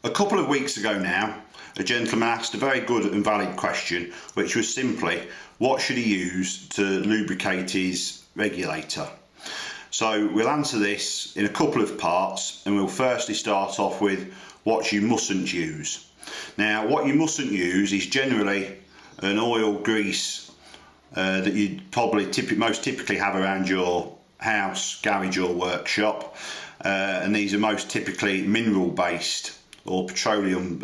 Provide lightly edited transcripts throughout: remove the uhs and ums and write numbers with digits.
A couple of weeks ago now, a gentleman asked a very good and valid question, which was simply, what should he use to lubricate his regulator? So we'll answer this in a couple of parts, and we'll firstly start off with what you mustn't use. Now, what you mustn't use is generally an oil grease that you'd probably most typically have around your house, garage or workshop, and these are most typically mineral based or petroleum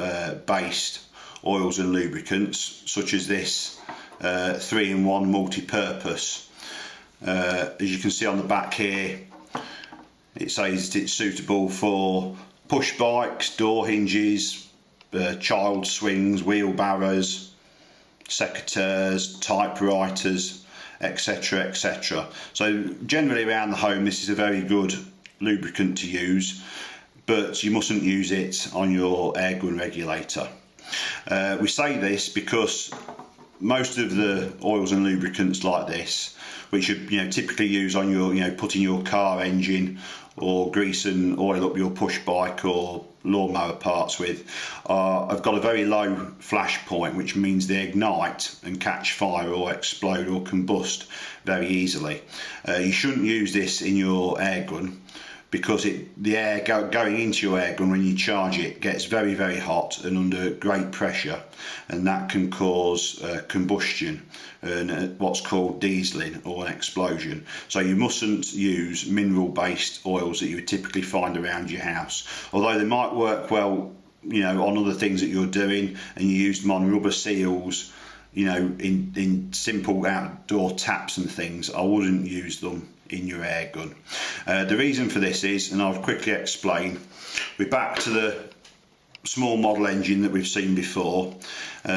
based oils and lubricants, such as this 3-in-1 multi-purpose. As you can see on the back here, it says it's suitable for push bikes, door hinges, child swings, wheelbarrows, secateurs, typewriters, etc, etc. So generally around the home this is a very good lubricant to use, but you mustn't use it on your Airgun regulator. We say this because most of the oils and lubricants like this, which you typically use on your putting your car engine or grease and oil up your push bike or lawnmower parts with, have got a very low flash point, which means they ignite and catch fire or explode or combust very easily. You shouldn't use this in your Airgun, because the air going into your Airgun when you charge it gets very, very hot and under great pressure, and that can cause combustion and what's called dieseling or an explosion. So you mustn't use mineral based oils that you would typically find around your house, although they might work well on other things that you're doing, and you use them on rubber seals, in simple outdoor taps and things. I wouldn't use them in your Airgun. The reason for this is, and I'll quickly explain, we're back to the small model engine that we've seen before.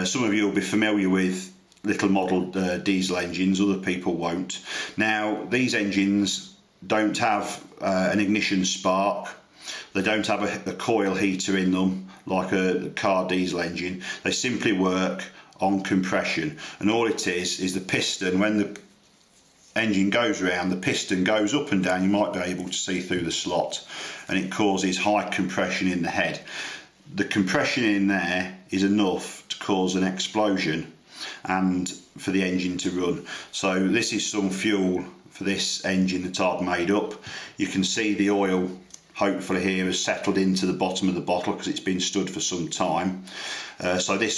Some of you will be familiar with little model diesel engines, other people won't. Now, these engines don't have an ignition spark, they don't have a coil heater in them like a car diesel engine. They simply work on compression, and all it is the piston. When the engine goes round, the piston goes up and down. You might be able to see through the slot, and it causes high compression in the head. The compression in there is enough to cause an explosion and for the engine to run. So this is some fuel for this engine that I've made up. You can see the oil hopefully here has settled into the bottom of the bottle because it's been stood for some time. So this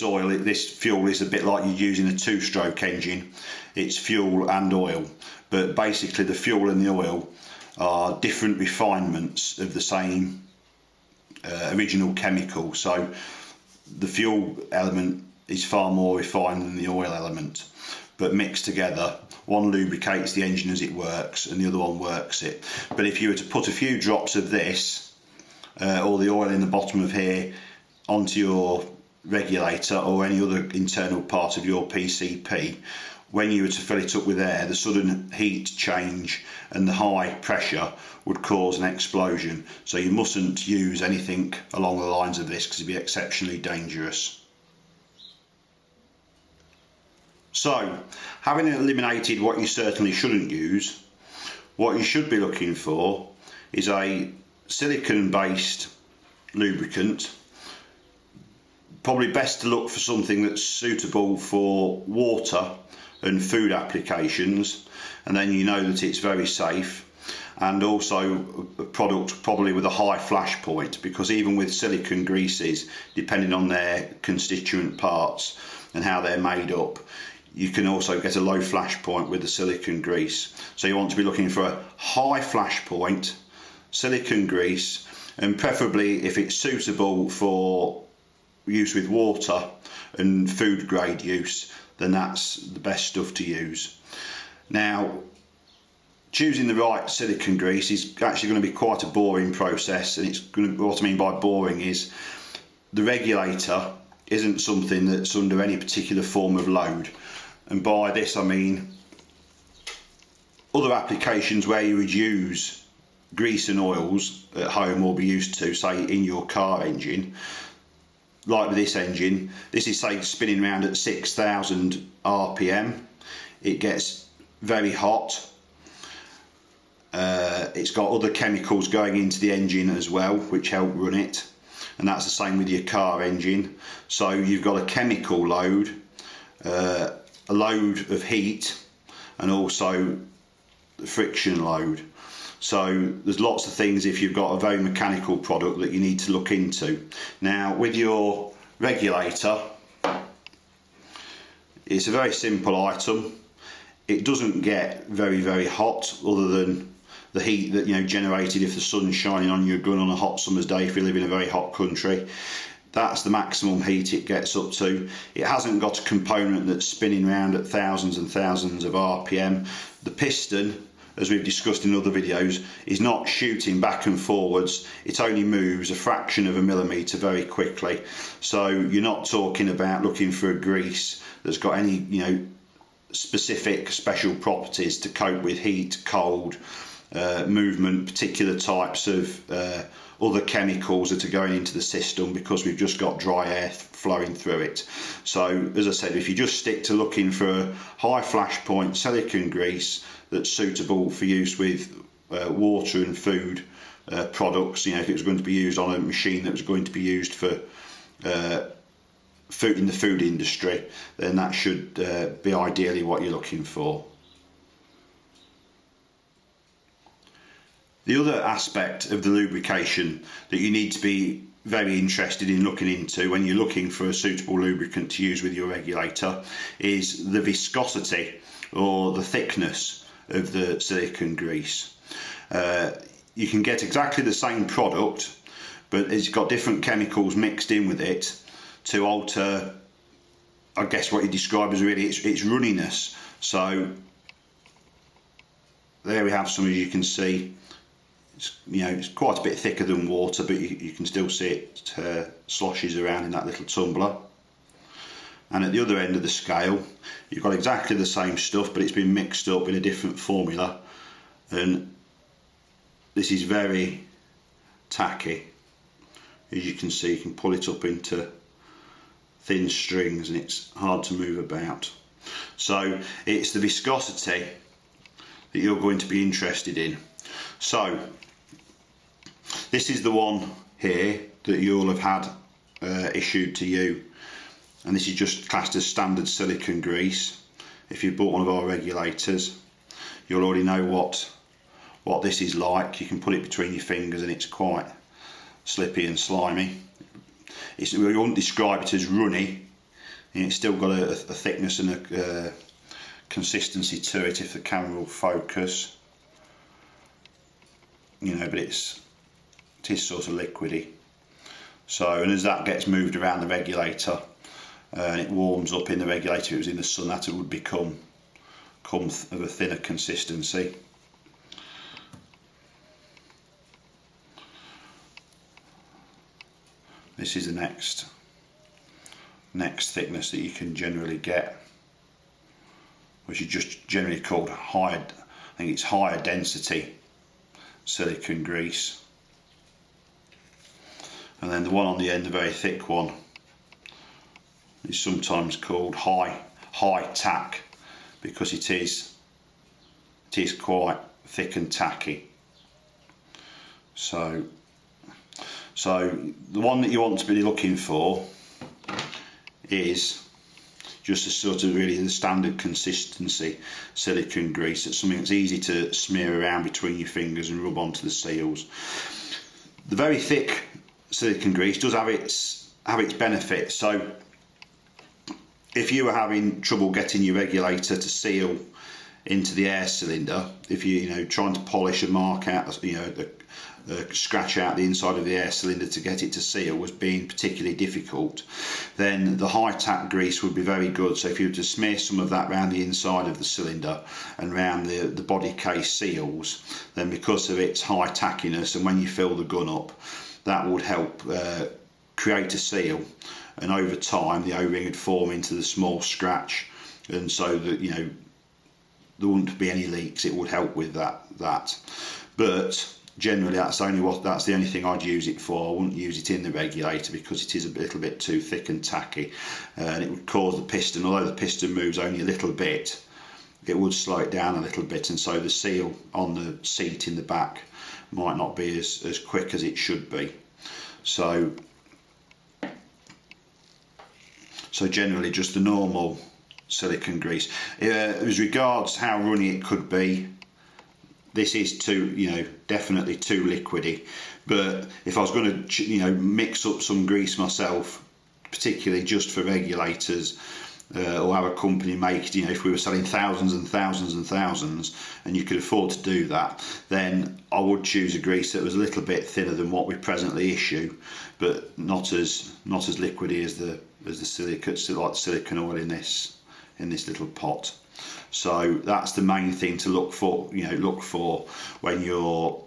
fuel is a bit like you're using a two-stroke engine. It's fuel and oil, but basically the fuel and the oil are different refinements of the same original chemical. So the fuel element is far more refined than the oil element, but mixed together, one lubricates the engine as it works and the other one works it. But if you were to put a few drops of this or the oil in the bottom of here onto your regulator or any other internal part of your PCP, when you were to fill it up with air, the sudden heat change and the high pressure would cause an explosion. So you mustn't use anything along the lines of this because it'd be exceptionally dangerous. So, having eliminated what you certainly shouldn't use, what you should be looking for is a silicone based lubricant. Probably best to look for something that's suitable for water and food applications, and then you know that it's very safe, and also a product probably with a high flash point, because even with silicone greases, depending on their constituent parts and how they're made up, you can also get a low flash point with the silicone grease. So you want to be looking for a high flash point silicone grease, and preferably, if it's suitable for use with water and food grade use, then that's the best stuff to use. Now, choosing the right silicone grease is actually going to be quite a boring process, and what I mean by boring is the regulator isn't something that's under any particular form of load. And by this I mean other applications where you would use grease and oils at home or be used to, say in your car engine. Like with this engine, this is say spinning around at 6,000 RPM. It gets very hot. It's got other chemicals going into the engine as well, which help run it. and that's the same with your car engine. So you've got a chemical load, a load of heat, and also the friction load. So there's lots of things if you've got a very mechanical product that you need to look into. Now with your regulator, it's a very simple item. It doesn't get very hot, other than the heat that generated if the sun's shining on your gun on a hot summer's day if you live in a very hot country. That's the maximum heat it gets up to. It hasn't got a component that's spinning around at thousands and thousands of RPM. The piston, as we've discussed in other videos, is not shooting back and forwards. It only moves a fraction of a millimetre very quickly. So you're not talking about looking for a grease that's got any specific special properties to cope with heat, cold, movement, particular types of other chemicals that are going into the system, because we've just got dry air flowing through it. So as I said, if you just stick to looking for a high flash point silicone grease that's suitable for use with water and food products, if it was going to be used on a machine that was going to be used for food in the food industry, then that should be ideally what you're looking for. The other aspect of the lubrication that you need to be very interested in looking into when you're looking for a suitable lubricant to use with your regulator is the viscosity or the thickness of the silicone grease. You can get exactly the same product, but it's got different chemicals mixed in with it to alter, I guess, what you describe as really its runniness. So there we have some, as you can see. It's quite a bit thicker than water, but you can still see it sloshes around in that little tumbler. And at the other end of the scale, you've got exactly the same stuff, but it's been mixed up in a different formula. And this is very tacky. As you can see, you can pull it up into thin strings and it's hard to move about. So it's the viscosity that you're going to be interested in. So this is the one here that you'll have had issued to you, and this is just classed as standard silicone grease. If you've bought one of our regulators, you'll already know what this is like. You can put it between your fingers and it's quite slippy and slimy. We wouldn't describe it as runny, and it's still got a thickness and a consistency to it if the camera will focus. But it is sort of liquidy. So, and as that gets moved around the regulator and it warms up in the regulator, if it was in the sun, that it would become of a thinner consistency. This is the next thickness that you can generally get, which is just generally called higher density silicone grease. And then the one on the end, the very thick one, is sometimes called high tack, because it is quite thick and tacky. So the one that you want to be looking for is just a sort of really the standard consistency silicone grease. It's something that's easy to smear around between your fingers and rub onto the seals. The very thick silicone grease does have its benefits. So if you were having trouble getting your regulator to seal into the air cylinder, if you're trying to polish a mark out, scratch out the inside of the air cylinder to get it to seal was being particularly difficult, then the high tack grease would be very good. So if you were to smear some of that around the inside of the cylinder and around the body case seals, then because of its high tackiness, and when you fill the gun up, that would help create a seal, and over time the O-ring would form into the small scratch, and so that there wouldn't be any leaks. It would help with that. But generally that's the only thing I'd use it for. I wouldn't use it in the regulator because it is a little bit too thick and tacky, and it would cause the piston, although the piston moves only a little bit, it would slow it down a little bit, and so the seal on the seat in the back might not be as quick as it should be. So So generally just the normal silicone grease. As regards how runny it could be, this is definitely too liquidy. But if I was going to mix up some grease myself, particularly just for regulators, or have a company make, if we were selling thousands and thousands and thousands and you could afford to do that, then I would choose a grease that was a little bit thinner than what we presently issue, but not as liquidy as the silicone oil in this little pot. So that's the main thing to look for when you're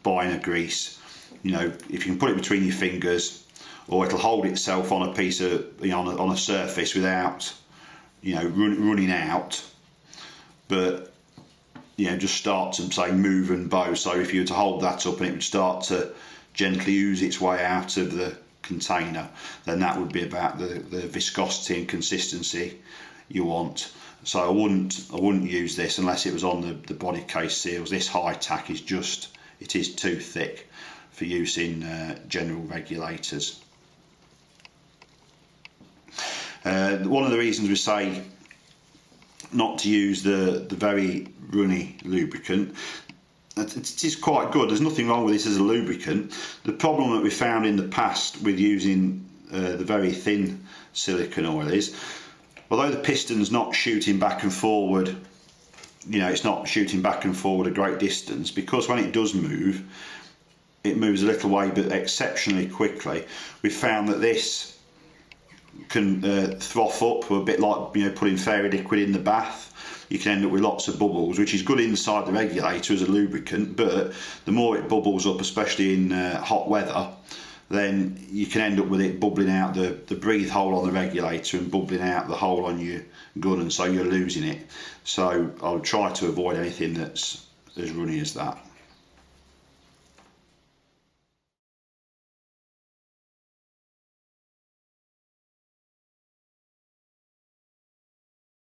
buying a grease. If you can put it between your fingers, or it'll hold itself on a piece of on a surface without running out, but just start to say move and bow. So if you were to hold that up and it would start to gently ooze its way out of the container, then that would be about the viscosity and consistency you want. So I wouldn't use this unless it was on the body case seals. This high tack is too thick for use in general regulators. One of the reasons we say not to use the very runny lubricant, it is quite good. There's nothing wrong with this as a lubricant. The problem that we found in the past with using the very thin silicone oil is, although the piston's not shooting back and forward, it's not shooting back and forward a great distance, because when it does move, it moves a little way but exceptionally quickly. We found that this can froth up, a bit like putting fairy liquid in the bath. You can end up with lots of bubbles, which is good inside the regulator as a lubricant, but the more it bubbles up, especially in hot weather, then you can end up with it bubbling out the breathe hole on the regulator and bubbling out the hole on your gun, and so you're losing it. So I'll try to avoid anything that's as runny as that.